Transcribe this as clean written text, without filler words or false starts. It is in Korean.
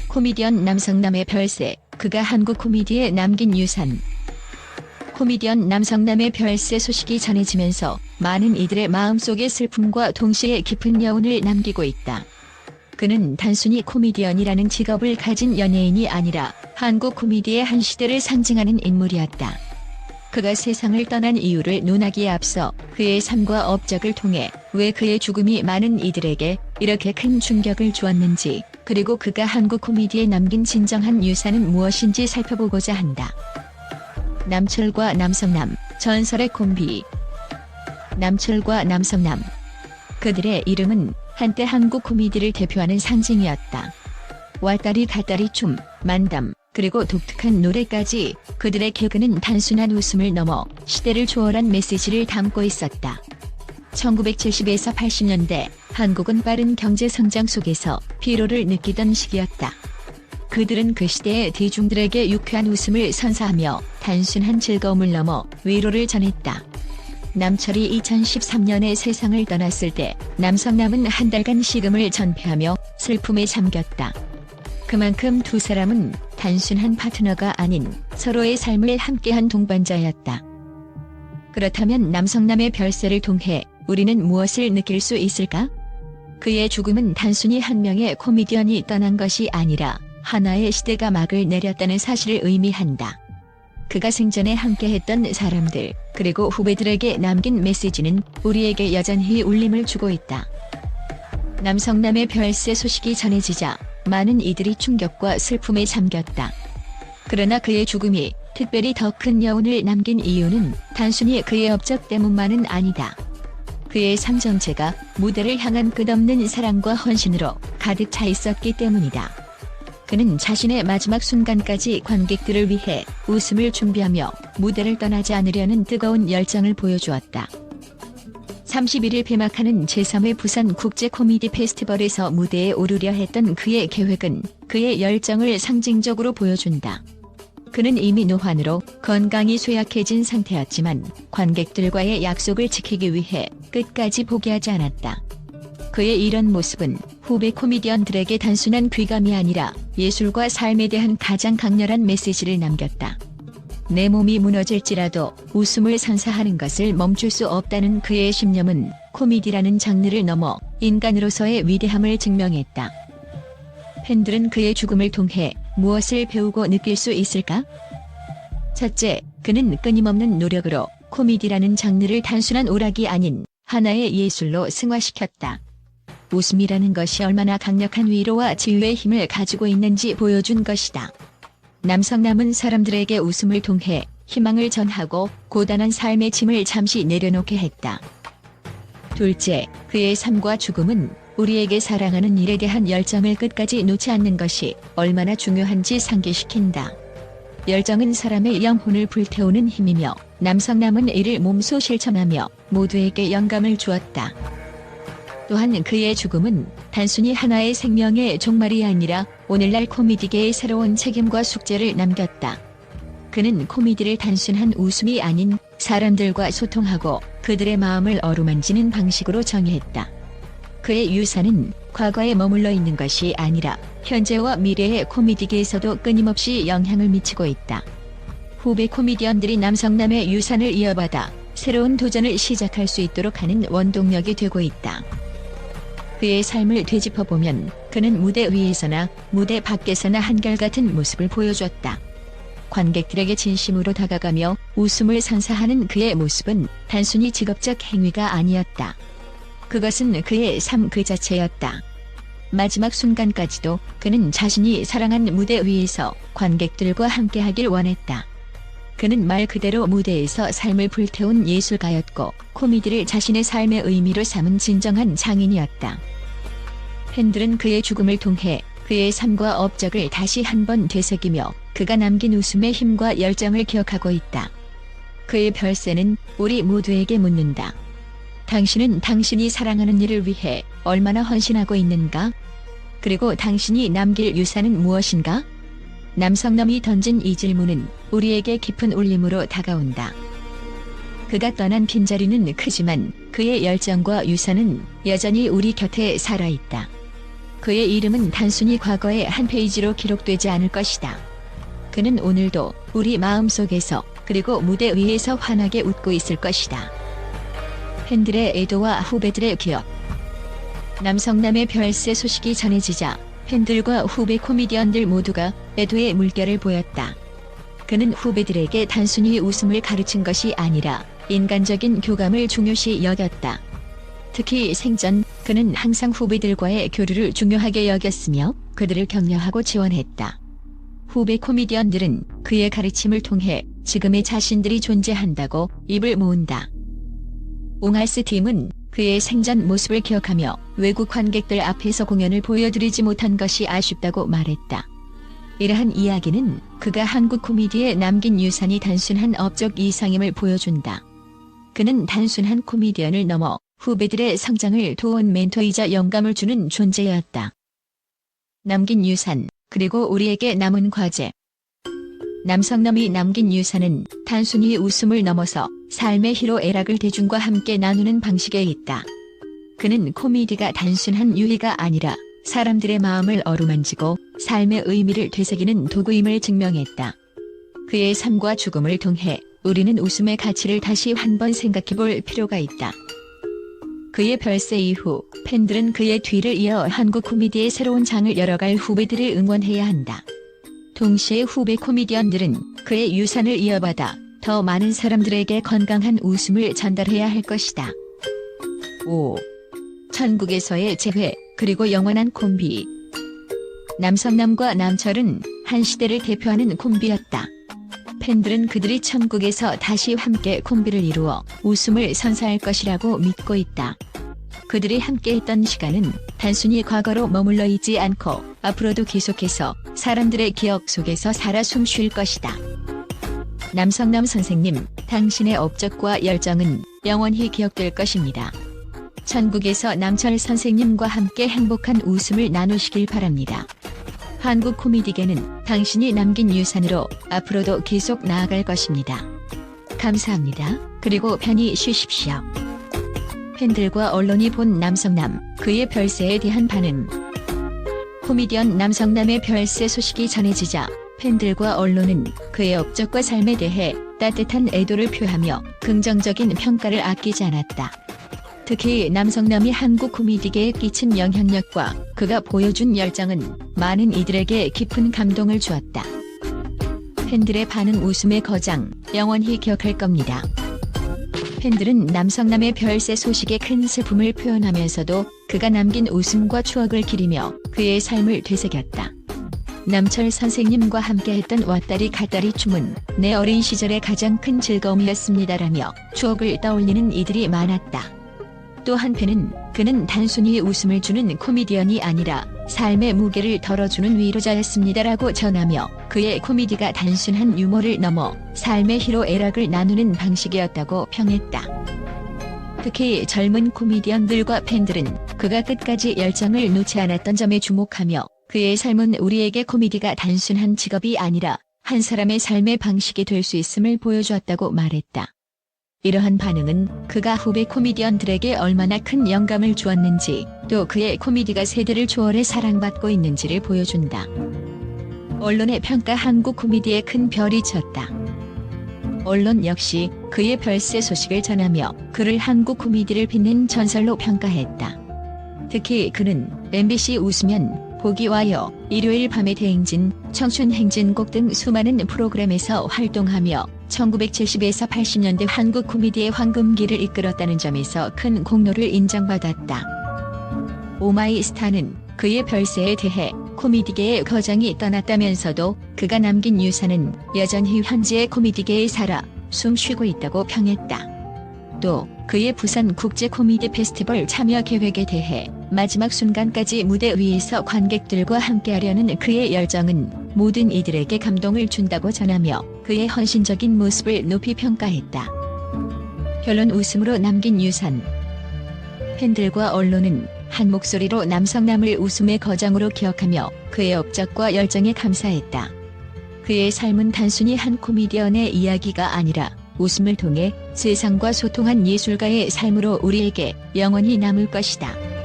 코미디언 남성남의 별세, 그가 한국 코미디에 남긴 유산. 코미디언 남성남의 별세 소식이 전해지면서 많은 이들의 마음속에 슬픔과 동시에 깊은 여운을 남기고 있다. 그는 단순히 코미디언이라는 직업을 가진 연예인이 아니라 한국 코미디의 한 시대를 상징하는 인물이었다. 그가 세상을 떠난 이유를 논하기에 앞서 그의 삶과 업적을 통해 왜 그의 죽음이 많은 이들에게 이렇게 큰 충격을 주었는지, 그리고 그가 한국 코미디에 남긴 진정한 유산은 무엇인지 살펴보고자 한다. 남철과 남성남, 전설의 콤비. 남철과 남성남. 그들의 이름은 한때 한국 코미디를 대표하는 상징이었다. 왔다리 갔다리 춤, 만담, 그리고 독특한 노래까지 그들의 개그는 단순한 웃음을 넘어 시대를 초월한 메시지를 담고 있었다. 1970에서 80년대 한국은 빠른 경제 성장 속에서 피로를 느끼던 시기였다. 그들은 그 시대의 대중들에게 유쾌한 웃음을 선사하며 단순한 즐거움을 넘어 위로를 전했다. 남철이 2013년에 세상을 떠났을 때 남성남은 한 달간 식음을 전폐하며 슬픔에 잠겼다. 그만큼 두 사람은 단순한 파트너가 아닌 서로의 삶을 함께한 동반자였다. 그렇다면 남성남의 별세를 통해 우리는 무엇을 느낄 수 있을까? 그의 죽음은 단순히 한 명의 코미디언이 떠난 것이 아니라 하나의 시대가 막을 내렸다는 사실을 의미한다. 그가 생전에 함께했던 사람들, 그리고 후배들에게 남긴 메시지는 우리에게 여전히 울림을 주고 있다. 남성남의 별세 소식이 전해지자 많은 이들이 충격과 슬픔에 잠겼다. 그러나 그의 죽음이 특별히 더 큰 여운을 남긴 이유는 단순히 그의 업적 때문만은 아니다. 그의 삶 전체가 무대를 향한 끝없는 사랑과 헌신으로 가득 차 있었기 때문이다. 그는 자신의 마지막 순간까지 관객들을 위해 웃음을 준비하며 무대를 떠나지 않으려는 뜨거운 열정을 보여주었다. 31일 폐막하는 제3회 부산 국제 코미디 페스티벌에서 무대에 오르려 했던 그의 계획은 그의 열정을 상징적으로 보여준다. 그는 이미 노환으로 건강이 쇠약해진 상태였지만 관객들과의 약속을 지키기 위해 끝까지 포기하지 않았다. 그의 이런 모습은 후배 코미디언들에게 단순한 귀감이 아니라 예술과 삶에 대한 가장 강렬한 메시지를 남겼다. 내 몸이 무너질지라도 웃음을 선사하는 것을 멈출 수 없다는 그의 신념은 코미디라는 장르를 넘어 인간으로서의 위대함을 증명했다. 팬들은 그의 죽음을 통해 무엇을 배우고 느낄 수 있을까? 첫째, 그는 끊임없는 노력으로 코미디라는 장르를 단순한 오락이 아닌 하나의 예술로 승화시켰다. 웃음이라는 것이 얼마나 강력한 위로와 치유의 힘을 가지고 있는지 보여준 것이다. 남성남은 사람들에게 웃음을 통해 희망을 전하고 고단한 삶의 짐을 잠시 내려놓게 했다. 둘째, 그의 삶과 죽음은 우리에게 사랑하는 일에 대한 열정을 끝까지 놓지 않는 것이 얼마나 중요한지 상기시킨다. 열정은 사람의 영혼을 불태우는 힘이며 남성남은 이를 몸소 실천하며 모두에게 영감을 주었다. 또한 그의 죽음은 단순히 하나의 생명의 종말이 아니라 오늘날 코미디계의 새로운 책임과 숙제를 남겼다. 그는 코미디를 단순한 웃음이 아닌 사람들과 소통하고 그들의 마음을 어루만지는 방식으로 정의했다. 그의 유산은 과거에 머물러 있는 것이 아니라 현재와 미래의 코미디계에서도 끊임없이 영향을 미치고 있다. 후배 코미디언들이 남성남의 유산을 이어받아 새로운 도전을 시작할 수 있도록 하는 원동력이 되고 있다. 그의 삶을 되짚어보면 그는 무대 위에서나 무대 밖에서나 한결같은 모습을 보여줬다. 관객들에게 진심으로 다가가며 웃음을 선사하는 그의 모습은 단순히 직업적 행위가 아니었다. 그것은 그의 삶 그 자체였다. 마지막 순간까지도 그는 자신이 사랑한 무대 위에서 관객들과 함께하길 원했다. 그는 말 그대로 무대에서 삶을 불태운 예술가였고 코미디를 자신의 삶의 의미로 삼은 진정한 장인이었다. 팬들은 그의 죽음을 통해 그의 삶과 업적을 다시 한번 되새기며 그가 남긴 웃음의 힘과 열정을 기억하고 있다. 그의 별세는 우리 모두에게 묻는다. 당신은 당신이 사랑하는 일을 위해 얼마나 헌신하고 있는가? 그리고 당신이 남길 유산은 무엇인가? 남성남이 던진 이 질문은 우리에게 깊은 울림으로 다가온다. 그가 떠난 빈자리는 크지만 그의 열정과 유산은 여전히 우리 곁에 살아있다. 그의 이름은 단순히 과거의 한 페이지로 기록되지 않을 것이다. 그는 오늘도 우리 마음속에서 그리고 무대 위에서 환하게 웃고 있을 것이다. 팬들의 애도와 후배들의 기억. 남성남의 별세 소식이 전해지자 팬들과 후배 코미디언들 모두가 애도의 물결을 보였다. 그는 후배들에게 단순히 웃음을 가르친 것이 아니라 인간적인 교감을 중요시 여겼다. 특히 생전 그는 항상 후배들과의 교류를 중요하게 여겼으며 그들을 격려하고 지원했다. 후배 코미디언들은 그의 가르침을 통해 지금의 자신들이 존재한다고 입을 모은다. 옹알스 팀은 그의 생전 모습을 기억하며 외국 관객들 앞에서 공연을 보여드리지 못한 것이 아쉽다고 말했다. 이러한 이야기는 그가 한국 코미디에 남긴 유산이 단순한 업적 이상임을 보여준다. 그는 단순한 코미디언을 넘어 후배들의 성장을 도운 멘토이자 영감을 주는 존재였다. 남긴 유산, 그리고 우리에게 남은 과제. 남성남이 남긴 유산은 단순히 웃음을 넘어서 삶의 희로애락을 대중과 함께 나누는 방식에 있다. 그는 코미디가 단순한 유희가 아니라 사람들의 마음을 어루만지고 삶의 의미를 되새기는 도구임을 증명했다. 그의 삶과 죽음을 통해 우리는 웃음의 가치를 다시 한번 생각해볼 필요가 있다. 그의 별세 이후 팬들은 그의 뒤를 이어 한국 코미디의 새로운 장을 열어갈 후배들을 응원해야 한다. 동시에 후배 코미디언들은 그의 유산을 이어받아 더 많은 사람들에게 건강한 웃음을 전달해야 할 것이다. 5. 천국에서의 재회, 그리고 영원한 콤비. 남성남과 남철은 한 시대를 대표하는 콤비였다. 팬들은 그들이 천국에서 다시 함께 콤비를 이루어 웃음을 선사할 것이라고 믿고 있다. 그들이 함께했던 시간은 단순히 과거로 머물러 있지 않고 앞으로도 계속해서 사람들의 기억 속에서 살아 숨쉴 것이다. 남성남 선생님, 당신의 업적과 열정은 영원히 기억될 것입니다. 천국에서 남철 선생님과 함께 행복한 웃음을 나누시길 바랍니다. 한국 코미디계는 당신이 남긴 유산으로 앞으로도 계속 나아갈 것입니다. 감사합니다. 그리고 편히 쉬십시오. 팬들과 언론이 본 남성남, 그의 별세에 대한 반응. 코미디언 남성남의 별세 소식이 전해지자 팬들과 언론은 그의 업적과 삶에 대해 따뜻한 애도를 표하며 긍정적인 평가를 아끼지 않았다. 특히 남성남이 한국 코미디계에 끼친 영향력과 그가 보여준 열정은 많은 이들에게 깊은 감동을 주었다. 팬들의 반응 웃음의 거장, 영원히 기억할 겁니다. 팬들은 남성남의 별세 소식에 큰 슬픔을 표현하면서도 그가 남긴 웃음과 추억을 기리며 그의 삶을 되새겼다. 남철 선생님과 함께했던 왔다리 갔다리 춤은 내 어린 시절의 가장 큰 즐거움이었습니다라며 추억을 떠올리는 이들이 많았다. 또 한편은 그는 단순히 웃음을 주는 코미디언이 아니라 삶의 무게를 덜어주는 위로자였습니다라고 전하며 그의 코미디가 단순한 유머를 넘어 삶의 희로애락을 나누는 방식이었다고 평했다. 특히 젊은 코미디언들과 팬들은 그가 끝까지 열정을 놓지 않았던 점에 주목하며 그의 삶은 우리에게 코미디가 단순한 직업이 아니라 한 사람의 삶의 방식이 될 수 있음을 보여주었다고 말했다. 이러한 반응은 그가 후배 코미디언들에게 얼마나 큰 영감을 주었는지 또 그의 코미디가 세대를 초월해 사랑받고 있는지를 보여준다. 언론의 평가 한국 코미디에 큰 별이 쳤다. 언론 역시 그의 별세 소식을 전하며 그를 한국 코미디를 빛낸 전설로 평가했다. 특히 그는 MBC 웃으면 복이 와요, 일요일 밤의 대행진, 청춘 행진곡 등 수많은 프로그램에서 활동하며 1970에서 80년대 한국 코미디의 황금기를 이끌었다는 점에서 큰 공로를 인정받았다. 오마이스타는 그의 별세에 대해 코미디계의 거장이 떠났다면서도 그가 남긴 유산은 여전히 현지의 코미디계에 살아 숨쉬고 있다고 평했다. 또 그의 부산 국제 코미디 페스티벌 참여 계획에 대해 마지막 순간까지 무대 위에서 관객들과 함께하려는 그의 열정은 모든 이들에게 감동을 준다고 전하며 그의 헌신적인 모습을 높이 평가했다. 결론 웃음으로 남긴 유산. 팬들과 언론은 한 목소리로 남성남을 웃음의 거장으로 기억하며 그의 업적과 열정에 감사했다. 그의 삶은 단순히 한 코미디언의 이야기가 아니라 웃음을 통해 세상과 소통한 예술가의 삶으로 우리에게 영원히 남을 것이다.